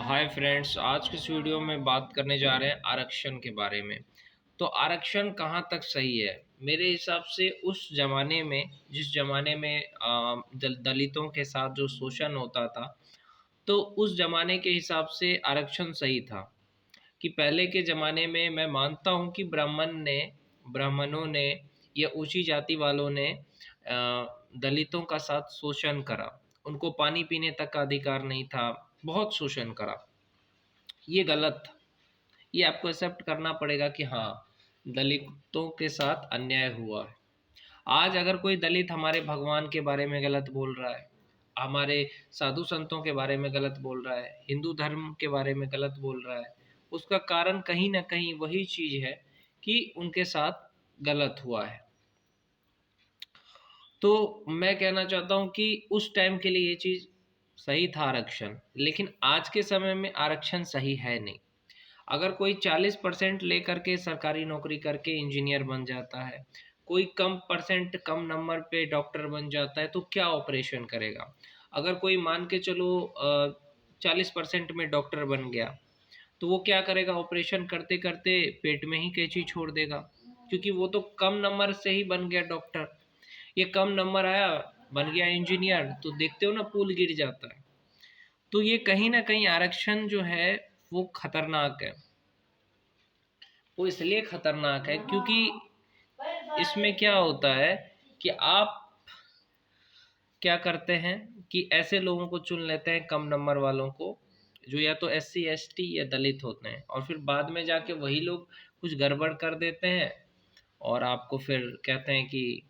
Hi friends, आज की इस वीडियो में बात करने जा रहे हैं आरक्षण के बारे में। तो आरक्षण कहाँ तक सही है? मेरे हिसाब से उस ज़माने में, जिस ज़माने में दलितों के साथ जो शोषण होता था, तो उस ज़माने के हिसाब से आरक्षण सही था। कि पहले के ज़माने में मैं मानता हूँ कि ब्राह्मणों ने या ऊँची जाति वालों ने दलितों का साथ शोषण करा। उनको पानी पीने तक का अधिकार नहीं था, बहुत शोषण करा। ये गलत था। ये आपको एक्सेप्ट करना पड़ेगा कि हाँ, दलितों के साथ अन्याय हुआ है। आज अगर कोई दलित हमारे भगवान के बारे में गलत बोल रहा है, हमारे साधु संतों के बारे में गलत बोल रहा है, हिंदू धर्म के बारे में गलत बोल रहा है, उसका कारण कहीं न कहीं वही चीज़ है कि उनके साथ गलत हुआ है। तो मैं कहना चाहता हूँ कि उस टाइम के लिए ये चीज़ सही था आरक्षण, लेकिन आज के समय में आरक्षण सही है नहीं। अगर कोई 40% लेकर के सरकारी नौकरी करके इंजीनियर बन जाता है, कोई कम परसेंट कम नंबर पे डॉक्टर बन जाता है, तो क्या ऑपरेशन करेगा? अगर कोई मान के चलो 40% में डॉक्टर बन गया, तो वो क्या करेगा? ऑपरेशन करते करते पेट में ही कैंची छोड़ देगा, क्योंकि वो तो कम नंबर से ही बन गया डॉक्टर। ये कम नंबर आया, बन गया इंजीनियर, तो देखते हो ना, पुल गिर जाता है। तो ये कहीं ना कहीं आरक्षण जो है वो खतरनाक है। वो इसलिए खतरनाक है क्योंकि इसमें क्या होता है कि आप क्या करते हैं कि ऐसे लोगों को चुन लेते हैं, कम नंबर वालों को, जो या तो एससी एसटी या दलित होते हैं, और फिर बाद में जाके वही लोग कुछ गड़बड़ कर देते हैं और आपको फिर कहते हैं कि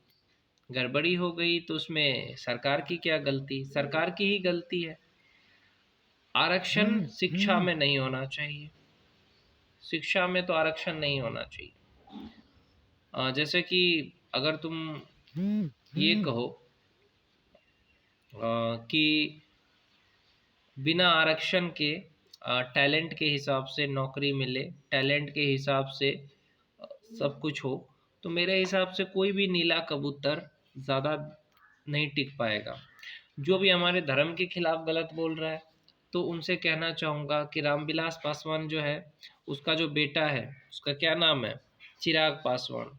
गड़बड़ी हो गई, तो उसमें सरकार की क्या गलती? सरकार की ही गलती है। आरक्षण शिक्षा में नहीं होना चाहिए। शिक्षा में तो आरक्षण नहीं होना चाहिए। जैसे कि अगर तुम ये कहो कि बिना आरक्षण के टैलेंट के हिसाब से नौकरी मिले, टैलेंट के हिसाब से सब कुछ हो, तो मेरे हिसाब से कोई भी नीला कबूतर ज़्यादा नहीं टिक पाएगा। जो भी हमारे धर्म के खिलाफ गलत बोल रहा है, तो उनसे कहना चाहूँगा कि रामविलास पासवान जो है, उसका जो बेटा है, उसका क्या नाम है? चिराग पासवान।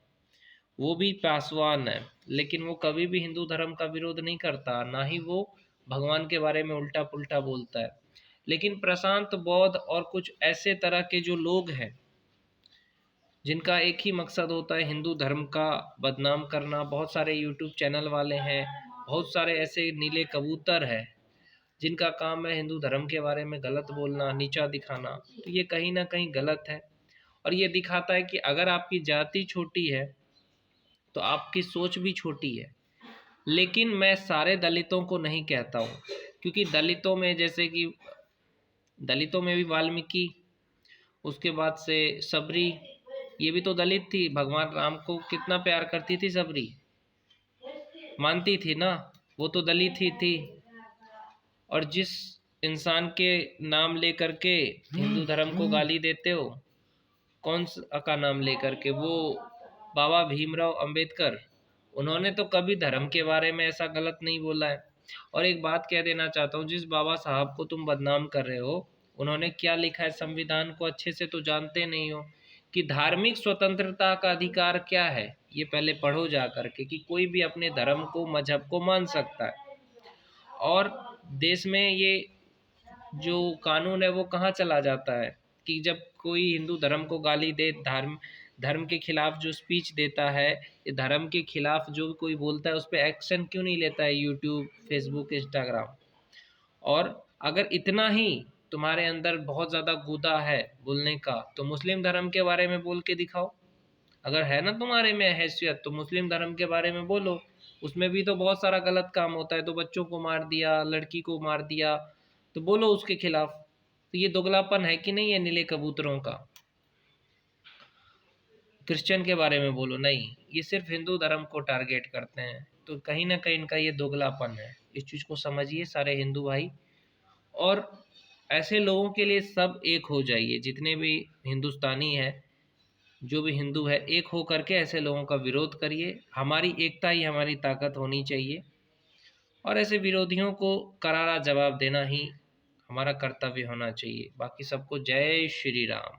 वो भी पासवान है, लेकिन वो कभी भी हिंदू धर्म का विरोध नहीं करता, ना ही वो भगवान के बारे में उल्टा पुल्टा बोलता है। लेकिन प्रशांत बौद्ध और कुछ ऐसे तरह के जो लोग हैं, जिनका एक ही मकसद होता है हिंदू धर्म का बदनाम करना, बहुत सारे यूट्यूब चैनल वाले हैं, बहुत सारे ऐसे नीले कबूतर हैं जिनका काम है हिंदू धर्म के बारे में गलत बोलना, नीचा दिखाना। तो ये कहीं ना कहीं गलत है, और ये दिखाता है कि अगर आपकी जाति छोटी है तो आपकी सोच भी छोटी है। लेकिन मैं सारे दलितों को नहीं कहता हूँ, क्योंकि दलितों में जैसे कि दलितों में भी वाल्मीकि, उसके बाद से सबरी, ये भी तो दलित थी। भगवान राम को कितना प्यार करती थी सबरी, मानती थी ना, वो तो दलित ही थी। और जिस इंसान के नाम लेकर के हिंदू धर्म को गाली देते हो, कौन सा का नाम लेकर के? वो बाबा भीमराव अंबेडकर, उन्होंने तो कभी धर्म के बारे में ऐसा गलत नहीं बोला है। और एक बात कह देना चाहता हूँ, जिस बाबा साहब को तुम बदनाम कर रहे हो, उन्होंने क्या लिखा है संविधान को अच्छे से तो जानते नहीं हो कि धार्मिक स्वतंत्रता का अधिकार क्या है। ये पहले पढ़ो जा करके कि कोई भी अपने धर्म को, मजहब को मान सकता है। और देश में ये जो कानून है वो कहाँ चला जाता है कि जब कोई हिंदू धर्म को गाली दे, धर्म धर्म के खिलाफ जो स्पीच देता है, ये धर्म के खिलाफ जो कोई बोलता है, उस पर एक्शन क्यों नहीं लेता है यूट्यूब, फेसबुक, इंस्टाग्राम? और अगर इतना ही तुम्हारे अंदर बहुत ज़्यादा गुदा है बोलने का, तो मुस्लिम धर्म के बारे में बोल के दिखाओ। अगर है ना तुम्हारे में हैसियत, तो मुस्लिम धर्म के बारे में बोलो। उसमें भी तो बहुत सारा गलत काम होता है, तो बच्चों को मार दिया, लड़की को मार दिया, तो बोलो उसके खिलाफ। तो ये दोगलापन है कि नहीं है नीले कबूतरों का? क्रिश्चियन के बारे में बोलो, नहीं, ये सिर्फ हिंदू धर्म को टारगेट करते हैं। तो कहीं ना कहीं इनका ये दोगलापन है। इस चीज़ को समझिए सारे हिंदू भाई। और ऐसे लोगों के लिए सब एक हो जाइए, जितने भी हिंदुस्तानी हैं, जो भी हिंदू है, एक हो करके ऐसे लोगों का विरोध करिए। हमारी एकता ही हमारी ताकत होनी चाहिए, और ऐसे विरोधियों को करारा जवाब देना ही हमारा कर्तव्य होना चाहिए। बाकी सबको जय श्री राम।